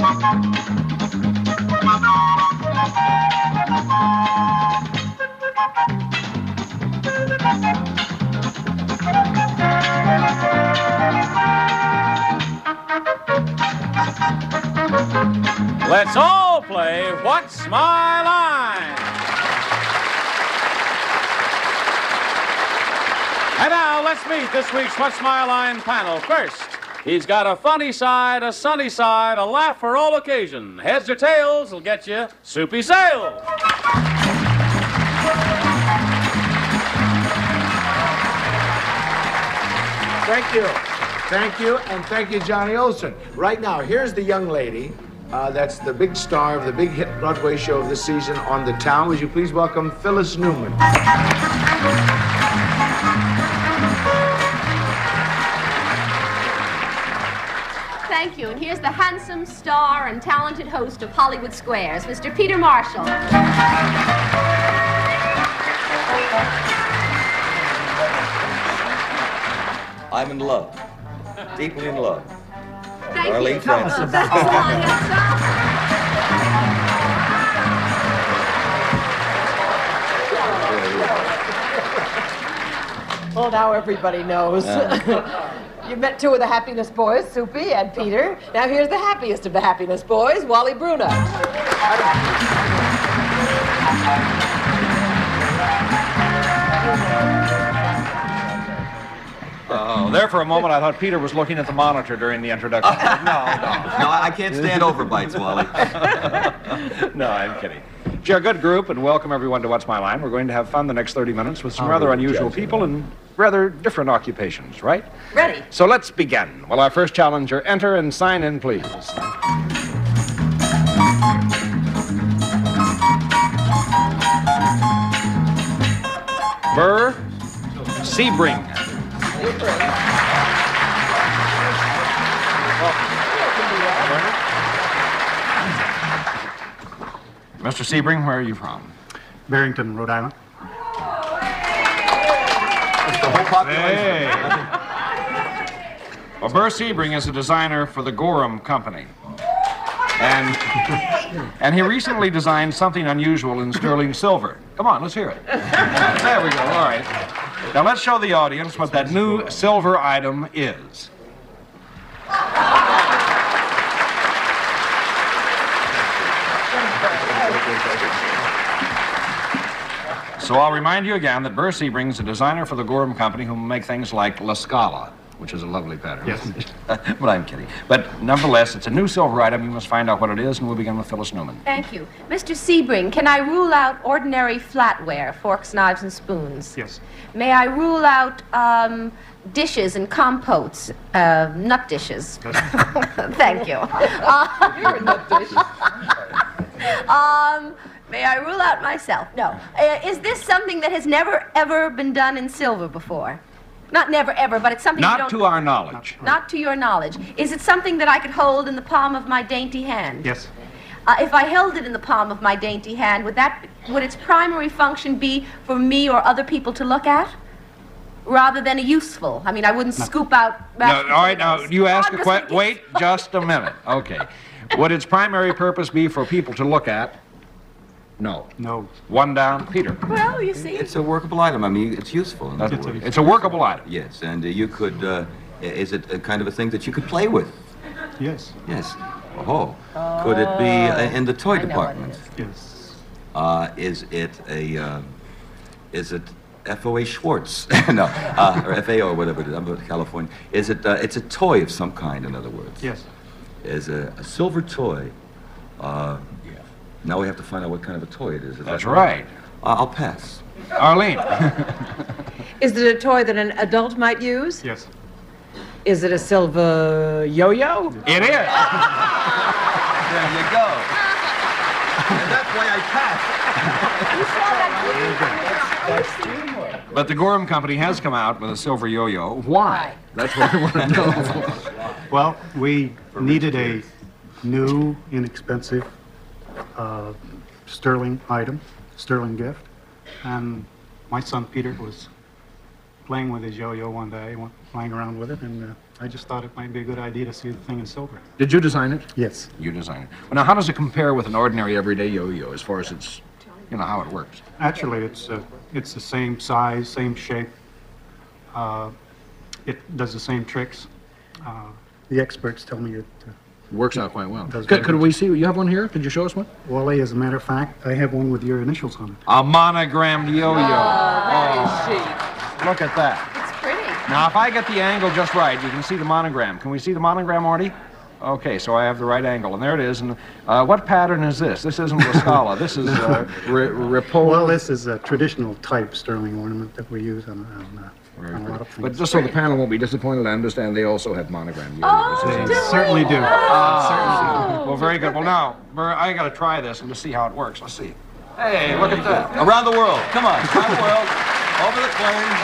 Let's all play What's My Line? And now, let's meet this week's What's My Line panel. First, he's got a funny side, a sunny side, a laugh for all occasion. Heads or tails will get you Soupy Sales. Thank you. Thank you, and thank you, Johnny Olson. Right now, here's the young lady that's the big star of the big hit Broadway show of the season, On the Town. Would you please welcome Phyllis Newman? Thank you, and here's the handsome star and talented host of Hollywood Squares, Mr. Peter Marshall. I'm in love. Deeply in love. Thank Arlene you. Francis. That's the line, handsome. Well, now everybody knows. You met two of the happiness boys, Soupy and Peter. Now here's the happiest of the happiness boys, Wally Bruner. There for a moment, I thought Peter was looking at the monitor during the introduction. No, I can't stand overbites, Wally. No, I'm kidding. You're a good group, and welcome everyone to What's My Line. We're going to have fun the next 30 minutes with some rather unusual people and rather different occupations, right? Ready. So let's begin. Will our first challenger enter and sign in, please? Burr Sebring. Mr. Sebring, where are you from? Barrington, Rhode Island. That's the whole population. Hey. Well, Burr Sebring is a designer for the Gorham Company. And he recently designed something unusual in sterling silver. Come on, let's hear it. There we go, all right. Now let's show the audience what that new silver item is. So I'll remind you again that Burr Sebring is a designer for the Gorham Company who make things like La Scala, which is a lovely pattern. Yes. But I'm kidding. But nevertheless, it's a new silver item. You must find out what it is, and we'll begin with Phyllis Newman. Thank you. Mr. Sebring, can I rule out ordinary flatware, forks, knives, and spoons? Yes. May I rule out dishes and compotes, nut dishes? Thank you. You're a nut dish. May I rule out myself? No. Is this something that has never, ever been done in silver before? Not never, ever, but it's something you Not don't... to our knowledge. Not to your knowledge. Is it something that I could hold in the palm of my dainty hand? Yes. If I held it in the palm of my dainty hand, would its primary function be for me or other people to look at? Rather than a useful? I mean, I wouldn't scoop out... No, all right, now, you ask a question. Wait just a minute. Okay. Would its primary purpose be for people to look at? No. No. One down. Peter. Well, you see. It's a workable item. I mean, it's usul. It's a workable item. Yes, and you could, is it a kind of a thing that you could play with? Yes. Yes. Oh. Could it be in the toy department? Yes. Is it FOA Schwartz? No, or FAO or whatever it is. I'm from California. Is it, it's a toy of some kind, in other words? Yes. Is a silver toy. Now we have to find out what kind of a toy it is. That's right. I'll pass. Arlene. Is it a toy that an adult might use? Yes. Is it a silver yo-yo? It is. There you go. And that's why I passed. But the Gorham Company has come out with a silver yo-yo. Why? That's what I want to know. Well, we needed a new, inexpensive sterling item, sterling gift, and my son Peter was playing with his yo-yo one day, went flying around with it, and I just thought it might be a good idea to see the thing in silver. Did you design it? Yes. You designed it. Well, now, how does it compare with an ordinary everyday yo-yo as far as its, how it works? Actually, it's the same size, same shape. It does the same tricks. The experts tell me it Works out quite well. Does Could very we see? You have one here? Could you show us one? Wally, as a matter of fact, I have one with your initials on it. A monogrammed yo-yo. That is chic. Look at that. It's pretty. Now, if I get the angle just right, you can see the monogram. Can we see the monogram, Artie? Okay, so I have the right angle, and there it is. And what pattern is this? This isn't La Scala. This is Ripoll. Well, this is a traditional type sterling ornament that we use on a lot of things. But just so the panel won't be disappointed, I understand they also have monogram yo-yos. Oh, They certainly do. Well, very good. Well, now, Burr, I got to try this and to see how it works. Let's see. Hey, look at that. Around the world. Come on. Around the world. Over the plains.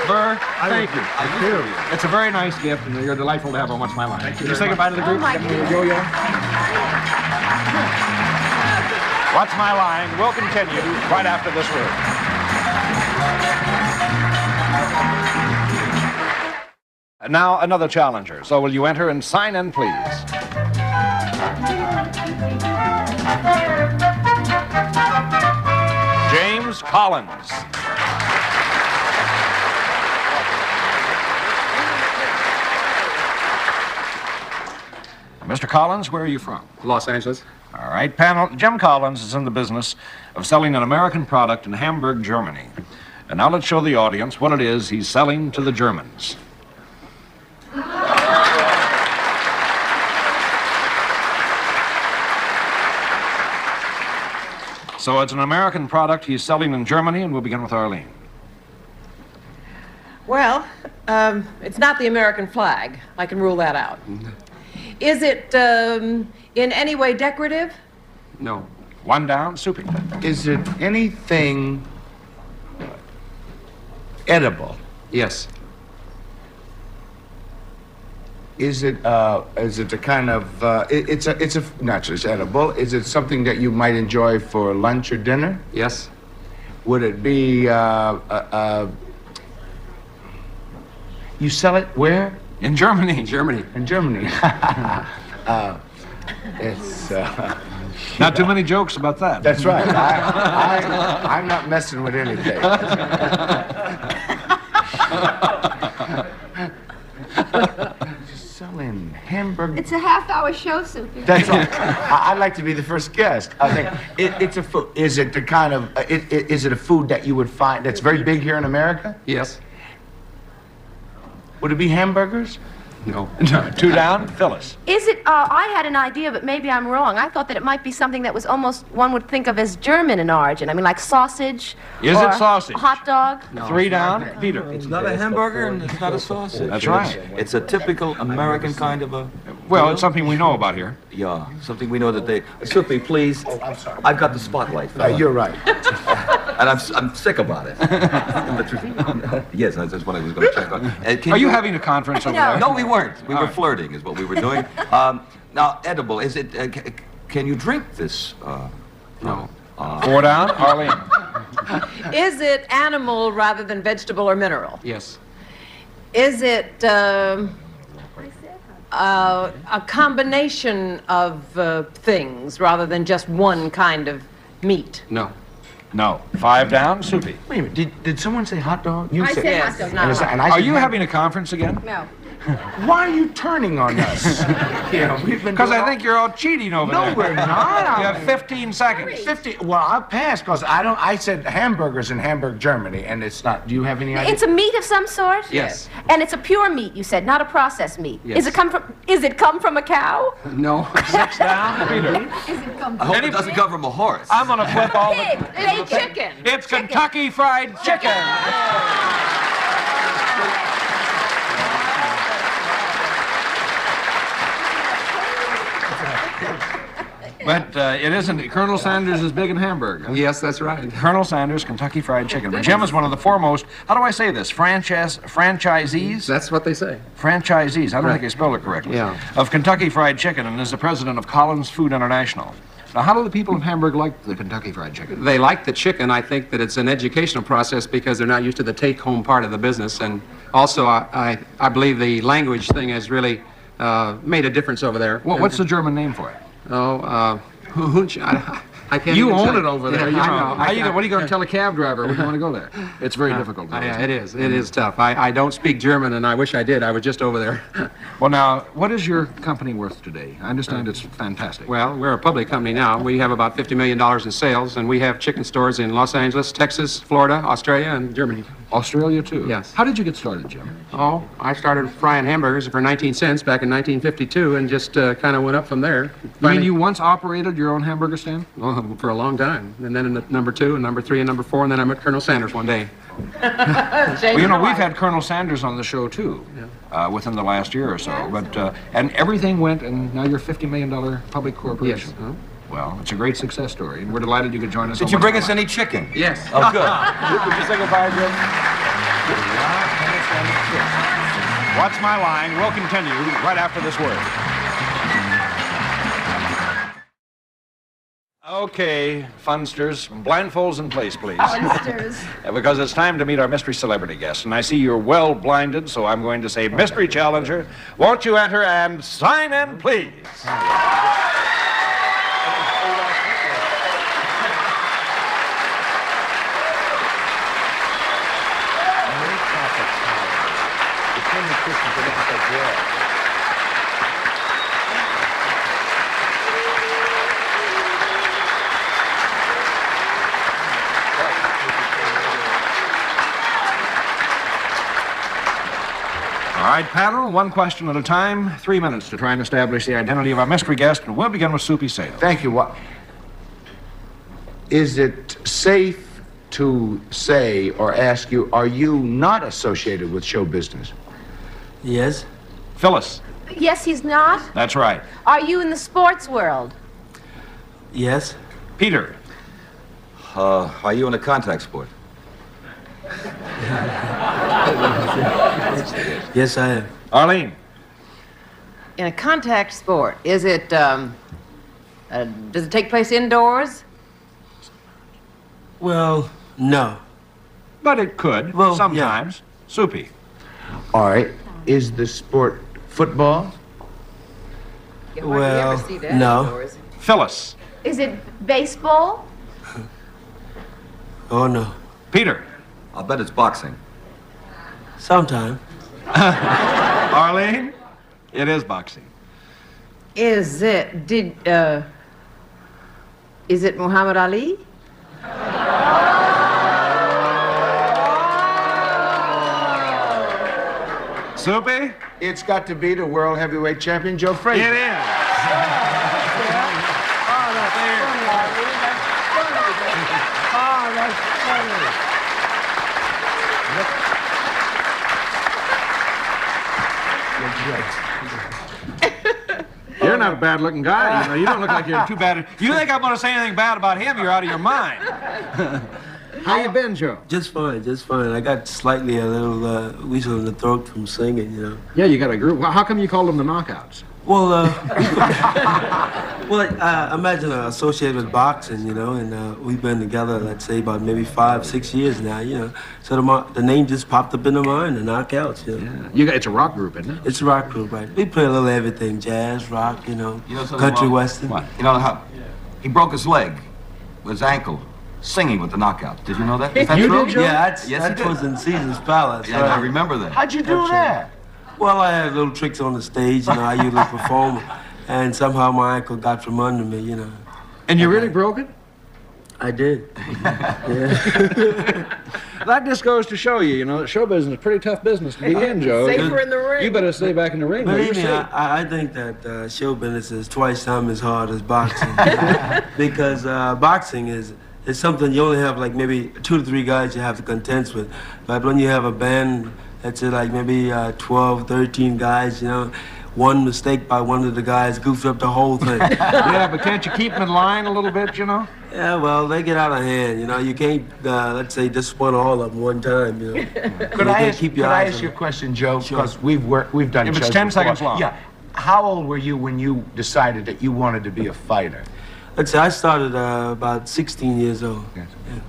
Burr, thank you. Thank you. It's a very nice gift, and you're delightful to have on What's My Line. Can you say goodbye to the group? Oh, my Get me a yo-yo. What's My Line will continue right after this word. And now another challenger. So will you enter and sign in, please? James Collins. Mr. Collins, where are you from? Los Angeles. All right, panel. Jim Collins is in the business of selling an American product in Hamburg, Germany. And now let's show the audience what it is he's selling to the Germans. So it's an American product he's selling in Germany, and we'll begin with Arlene. Well, it's not the American flag. I can rule that out. Is it in any way decorative? No. One down, Soupy. Is it anything edible? Yes. Is it a kind of it's naturally it's edible. Is it something that you might enjoy for lunch or dinner? Yes. Would it be you sell it where? In Germany. Germany. In Germany. It's Not too many jokes about that. that's right. I'm not messing with anything. Selling hamburger. It's a half-hour show, Soupy. That's right. I'd like to be the first guest. I think it's a food. Is it the kind of? Is it a food that you would find that's very big here in America? Yes. Would it be hamburgers? No. Two down, Phyllis. Is it, I had an idea, but maybe I'm wrong. I thought that it might be something that was almost, one would think of as German in origin. I mean, like sausage. Is or it sausage? Hot dog. Three down, Peter. It's not a hamburger and it's not a sausage. That's right. It's a typical American kind of a... Well, it's something we know about here. Yeah, something we know that they... Soupy, please. Oh, I'm sorry. I've got the spotlight, fella. You're right. And I'm sick about it. Yes, that's what I was going to check on. Can Are you having a conference over there? No, we weren't. We All were right. flirting is what we were doing. Now, edible, is it... can you drink this? No. Four down, Arlene. Is it animal rather than vegetable or mineral? Yes. Is it a combination of things rather than just one kind of meat? No. No. Five down, Soupy. Wait a minute. Did someone say hot dog? You I said Yes, hot dog. not not hot. And I Are said you ham- having a conference again? No. Why are you turning on us? Yeah, we've been Because doing I think you're all cheating over there. No, we're not. You have 15 seconds. 50. Well, I passed because I said hamburgers in Hamburg, Germany, and it's not. Do you have any idea? It's a meat of some sort? Yes. And it's a pure meat, you said, not a processed meat. Yes. Is it come from a cow? No. Six down, Peter. I hope it doesn't come from a horse. I'm going to flip all the... Pig. It's chicken. It's Kentucky Fried Chicken. But it isn't. Colonel Sanders is big in Hamburg. Huh? Yes, that's right. Colonel Sanders, Kentucky Fried Chicken. But Jim is one of the foremost, how do I say this, franchisees? That's what they say. Franchisees, I don't think I spelled it correctly. Yeah. Of Kentucky Fried Chicken and is the president of Collins Food International. Now, how do the people of Hamburg like the Kentucky Fried Chicken? They like the chicken. I think that it's an educational process because they're not used to the take-home part of the business. And also, I believe the language thing has really made a difference over there. Well, what's the German name for it? Oh, I can't You even own say. it over there. Yeah, You know. I know. What are you going to tell a cab driver when you want to go there? It's very difficult. Though, Yeah, it is. It is tough. I don't speak German, and I wish I did. I was just over there. Well, now, what is your company worth today? I understand it's fantastic. Well, we're a public company now. We have about $50 million in sales, and we have chicken stores in Los Angeles, Texas, Florida, Australia, and Germany. Australia, too? Yes. How did you get started, Jim? Oh, I started frying hamburgers for 19 cents back in 1952 and just kind of went up from there. You mean you once operated your own hamburger stand? Well, for a long time. And then at number 2, and number 3, and number 4, and then I met Colonel Sanders one day. Well, you know, we've had Colonel Sanders on the show, too, within the last year or so. But and everything went, and now you're a $50 million public corporation. Yes. Well, it's a great success story, and we're delighted you could join us. Did you bring us any chicken? Yes. Oh, good. Did you say goodbye, Jim? Watch My Line. We'll continue right after this word. Okay, funsters, blindfolds in place, please. Funsters. Because it's time to meet our mystery celebrity guest, and I see you're well blinded, so I'm going to say, Mystery Challenger, won't you enter and sign in, please? All right, panel, one question at a time, 3 minutes to try and establish the identity of our mystery guest, and we'll begin with Soupy Sales. Thank you. Is it safe to say or ask you, are you not associated with show business? Yes. Phyllis. Yes, he's not. That's right. Are you in the sports world? Yes. Peter. Are you in a contact sport? Yes, I am. Arlene. In a contact sport, is it, does it take place indoors? Well, no. But it could, Well, sometimes. Soupy. All right. Is the sport football? You hardly Well, ever see that no. indoors. Phyllis. Is it baseball? Oh, no. Peter. I'll bet it's boxing. Sometime. Arlene. It is boxing. Is it, is it Muhammad Ali? Soupy. It's got to be the world heavyweight champion, Joe Frazier. It is. You're not a bad-looking guy. You know, you don't look like you're too bad. You think I'm going to say anything bad about him? You're out of your mind. How you been, Joe? Just fine, just fine. I got slightly a little weasel in the throat from singing, you know. Yeah, you got a group. Well, how come you call them the Knockouts? Well, imagine associated with boxing, you know, and we've been together, let's say, about maybe 5, 6 years now, you know. So the name just popped up in the mind, the Knockouts, you know. Yeah. It's a rock group, isn't it? It's a rock group, right? We play a little everything, jazz, rock, you know, something, country Mom? western. What? You know how he broke his leg, his ankle, singing with the Knockout. Did you know that? Is that You true? did, Joe? Yeah, Yes, he that did. was in Caesar's Palace. Yeah, right? I remember that. How'd you do that? Well, I had little tricks on the stage, you know, I usually perform, and somehow my ankle got from under me, you know. And you really broke it? I did. That just goes to show you, you know, that show business is a pretty tough business to be in, Joe. Safer in the ring. You better stay back in the ring. Believe me, You're safe. I think that show business is twice time as hard as boxing. Because boxing is something you only have like maybe 2 to 3 guys you have to contend with. But when you have a band, that's like maybe 12, 13 guys, you know, one mistake by one of the guys goofed up the whole thing. Yeah, but can't you keep them in line a little bit, you know? Yeah, well, they get out of hand, you know. You can't, let's say, disappoint all of them one time, you know. Could I ask, keep could your I eyes ask on you a them. question, Joe? Sure. Because we've done If it's shows 10 before. seconds long. Yeah. How old were you when you decided that you wanted to be a fighter? Let's say I started about 16 years old. Yes. Yeah.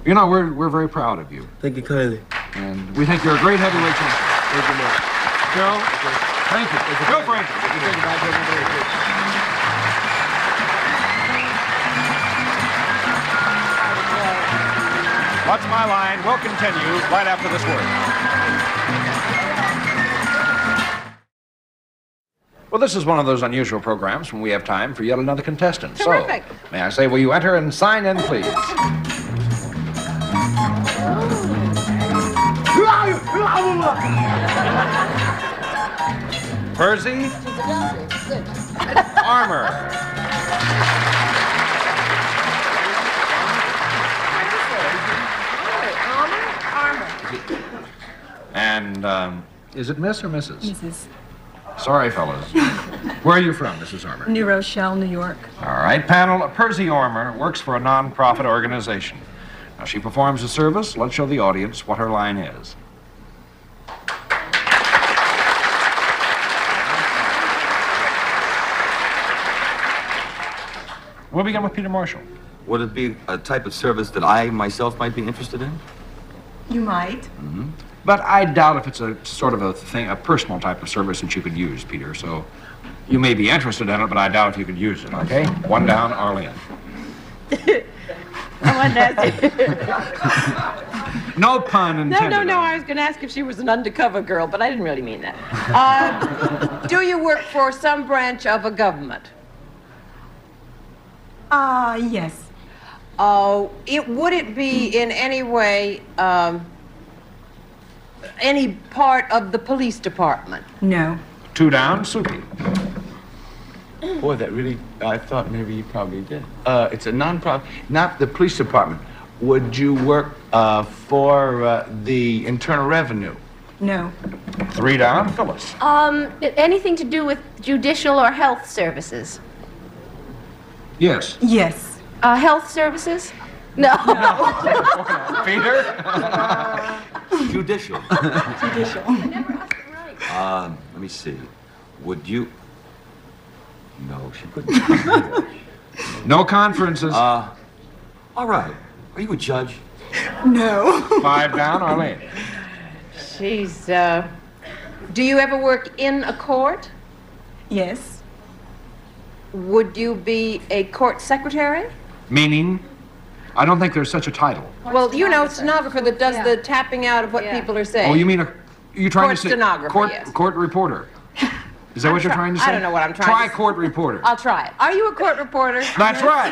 You know, we're very proud of you. Thank you kindly. And we think you're a great heavyweight champion. Thank you much. Joe, thank you. Go, Frazier. What's My Line will continue right after this word. Well, this is one of those unusual programs when we have time for yet another contestant. Terrific. So, may I say, will you enter and sign in, please? Percy Armour. And is it Miss or Mrs.? Mrs. Sorry, fellas. Where are you from, Mrs. Armour? New Rochelle, New York. All right, panel. Percy Armour works for a non-profit organization. Now, she performs a service. Let's show the audience what her line is. We'll begin with Peter Marshall. Would it be a type of service that I myself might be interested in? You might. Mm-hmm. But I doubt if it's a sort of a thing, a personal type of service that you could use, Peter. So you may be interested in it, but I doubt if you could use it, okay? One down, Arlene. I wanted to ask you. No pun intended. No. I was going to ask if she was an undercover girl, but I didn't really mean that. Do you work for some branch of a government? Yes. Would it be in any way any part of the police department? No. Two down, Soupy. Boy, that really, I thought maybe you probably did. It's a non-profit, not the police department. Would you work for the Internal Revenue? No. Three down, Phyllis. Anything to do with judicial or health services? Yes. Yes. Health services? No. Peter? Judicial. Judicial. Let me see. Would you... No, she couldn't. No conferences. All right. Are you a judge? No. Five down, Arlene. She's, do you ever work in a court? Yes. Would you be a court secretary? Meaning? I don't think there's such a title. Well, you know, stenographer that does the tapping out of what people are saying. Oh, you mean you're trying Court to say stenographer, yes. court reporter? Is that what you're trying to say? I don't know what I'm trying Try to court reporter. I'll try it. Are you a court reporter? That's right.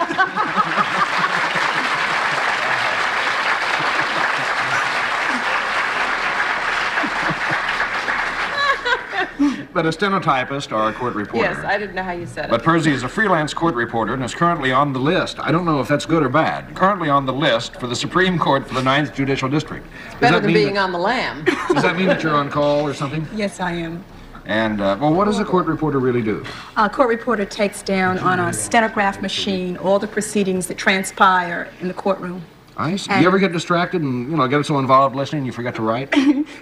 But a stenotypist or a court reporter. Yes, I didn't know how you said it. But Percy is a freelance court reporter and is currently on the list. I don't know if that's good or bad. Currently on the list for the Supreme Court for the 9th Judicial District. Better than being on the lam. Does that mean that you're on call or something? Yes, I am. And, well, what does a court reporter really do? A court reporter takes down on a stenograph machine all the proceedings that transpire in the courtroom. I see. You ever get distracted and, get so involved listening you forget to write?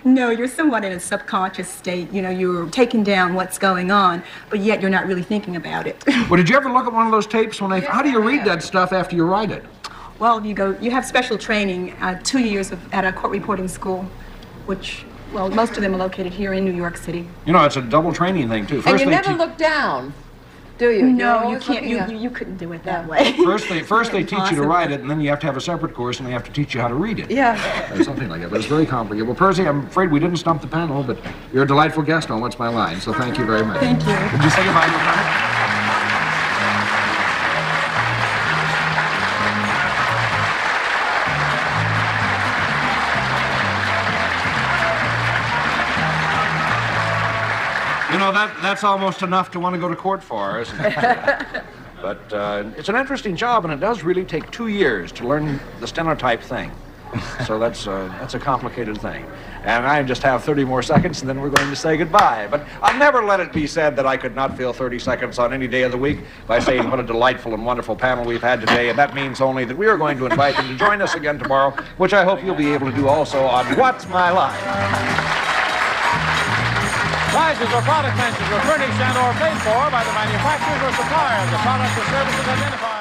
No, you're somewhat in a subconscious state. You're taking down what's going on, but yet you're not really thinking about it. Well, did you ever look at one of those tapes when how do you read that stuff after you write it? Well, you have special training, 2 years at a court reporting school, which, well, most of them are located here in New York City. It's a double training thing, too. And you never look down, do you? No, you can't. You couldn't do it that way. First they teach you to write it, and then you have to have a separate course, and they have to teach you how to read it. Yeah. Or something like that, but it's very complicated. Well, Percy, I'm afraid we didn't stump the panel, but you're a delightful guest on What's My Line, so thank you very much. Thank you. Did you say goodbye to your friend? That's almost enough to want to go to court for, isn't it? But it's an interesting job, and it does really take 2 years to learn the stenotype thing. So that's a complicated thing. And I just have 30 more seconds, and then we're going to say goodbye. But I'll never let it be said that I could not fill 30 seconds on any day of the week by saying what a delightful and wonderful panel we've had today. And that means only that we are going to invite them to join us again tomorrow, which I hope you'll be able to do also on What's My Line? Prizes or product mentions were furnished and or paid for by the manufacturers or suppliers of products or services identified.